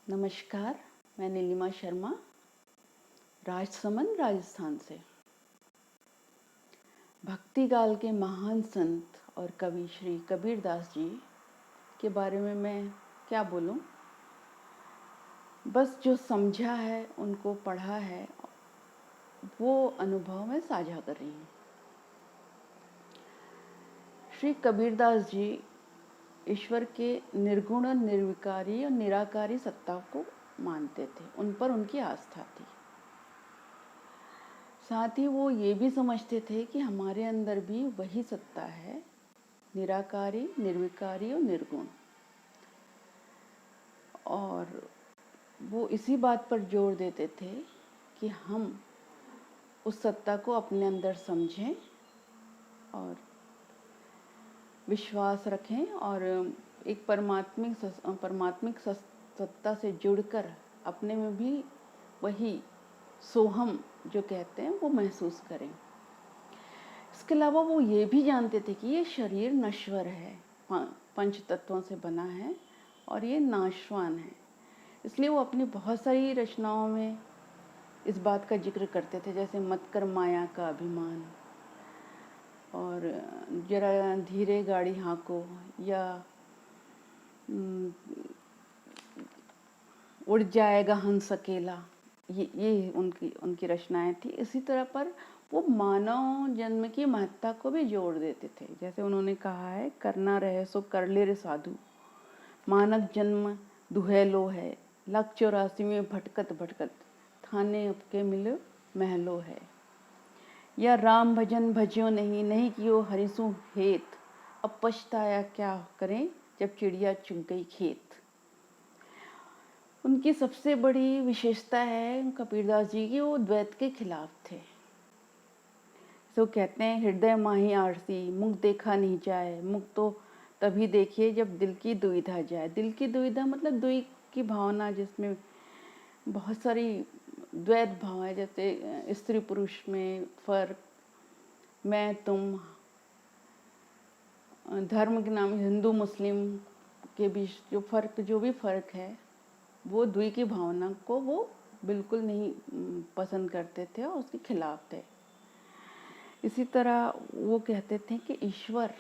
नमस्कार, मैं नीलिमा शर्मा राजसमंद राजस्थान से। भक्ति काल के महान संत और कवि श्री कबीरदास जी के बारे में मैं क्या बोलूं। बस जो समझा है, उनको पढ़ा है, वो अनुभव मैं साझा कर रही हूँ। श्री कबीरदास जी ईश्वर के निर्गुण, निर्विकारी और निराकारी सत्ता को मानते थे। उन पर उनकी आस्था थी। साथ ही वो ये भी समझते थे कि हमारे अंदर भी वही सत्ता है, निराकारी, निर्विकारी और निर्गुण। और वो इसी बात पर जोर देते थे कि हम उस सत्ता को अपने अंदर समझें और विश्वास रखें और एक परमात्मिक सत्ता से जुड़कर अपने में भी वही सोहम जो कहते हैं वो महसूस करें। इसके अलावा वो ये भी जानते थे कि ये शरीर नश्वर है, पंच तत्वों से बना है और ये नाशवान है। इसलिए वो अपनी बहुत सारी रचनाओं में इस बात का जिक्र करते थे, जैसे मत कर माया का अभिमान और जरा धीरे गाड़ी हाँको या उड़ जाएगा हंस अकेला। ये उनकी रचनाएं थी। इसी तरह पर वो मानव जन्म की महत्ता को भी जोड़ देते थे। जैसे उन्होंने कहा है, करना रहे सो कर ले रे साधु, मानव जन्म दुहेलो है, लख 84 में भटकत भटकत, थाने अपके मिलो महलो है। या राम भजन भजियो नहीं, नहीं कियो हरिसु हेत, अब पछताया क्या करें जब चिड़िया चुग गई खेत। उनकी सबसे बड़ी विशेषता है कबीरदास जी की, वो द्वैत के खिलाफ थे। तो कहते हैं, हृदय माही आरसी, मुख देखा नहीं जाए, मुख तो तभी देखिए जब दिल की दुविधा जाए। दिल की दुविधा मतलब द्वैत की भावना, जिसमें बहुत सारी द्वैत भाव है, जैसे स्त्री पुरुष में फर्क, मैं तुम, धर्म के नाम हिंदू मुस्लिम के बीच जो भी फर्क है, वो द्वैत की भावना को वो बिल्कुल नहीं पसंद करते थे और उसके खिलाफ थे। इसी तरह वो कहते थे कि ईश्वर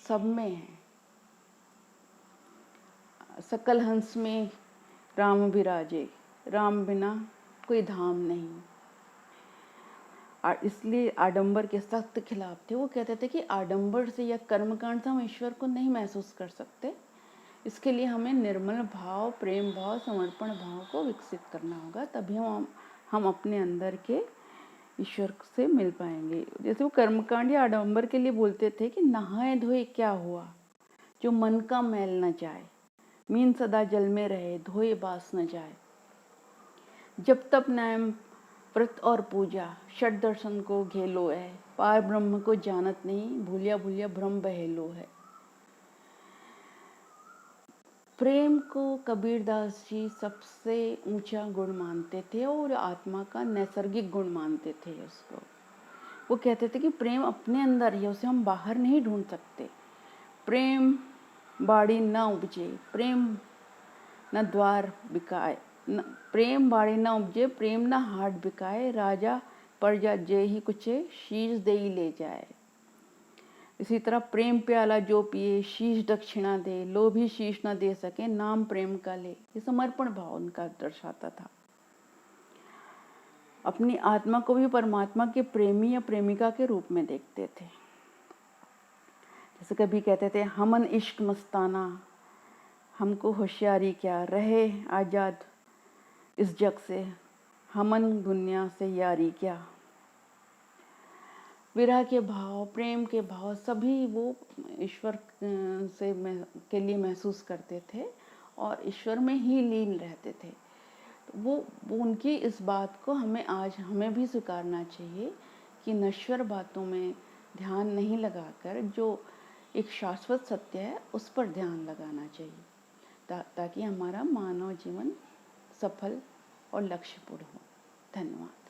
सब में है, सकल हंस में राम विराजे, राम बिना कोई धाम नहीं। इसलिए आडंबर के सख्त खिलाफ थे। वो कहते थे कि आडंबर से या कर्मकांड से हम ईश्वर को नहीं महसूस कर सकते। इसके लिए हमें निर्मल भाव, प्रेम भाव, समर्पण भाव को विकसित करना होगा, तभी हम अपने अंदर के ईश्वर से मिल पाएंगे। जैसे वो कर्मकांड या आडंबर के लिए बोलते थे कि नहाए धोए क्या हुआ, जो मन का मैल न जाए, मीन सदा जल में रहे, धोए बास न जाए। जब तब नाम व्रत और पूजा, षट दर्शन को घेलो है, पार ब्रह्म को जानत नहीं, भूलिया भूलिया भ्रम बहेलो है। प्रेम को कबीरदास जी सबसे ऊंचा गुण मानते थे और आत्मा का नैसर्गिक गुण मानते थे उसको। वो कहते थे कि प्रेम अपने अंदर ही है, उसे हम बाहर नहीं ढूंढ सकते। प्रेम बाड़ी न उपजे, प्रेम न द्वार बिकाए, प्रेम बाड़ी न उपजे, प्रेम न हाट बिकाए, राजा प्रजा जे ही कुछे, शीश दे ही ले जाए। इसी तरह प्रेम प्याला जो पिए, शीश दक्षिणा दे, लोभी शीश न दे सके, नाम प्रेम का ले। ये समर्पण भाव उनका दर्शाता था। अपनी आत्मा को भी परमात्मा के प्रेमी या प्रेमिका के रूप में देखते थे। जैसे कभी कहते थे, हमन इश्क मस्ताना, हमको होशियारी क्या, रहे आजाद इस जग से, हमन दुनिया से यारी क्या। विरह के भाव, प्रेम के भाव सभी वो ईश्वर के लिए महसूस करते थे और ईश्वर में ही लीन रहते थे। वो उनकी इस बात को हमें भी स्वीकारना चाहिए कि नश्वर बातों में ध्यान नहीं लगाकर जो एक शाश्वत सत्य है उस पर ध्यान लगाना चाहिए, ताकि हमारा मानव जीवन सफल और लक्ष्यपूर्ण हो। धन्यवाद।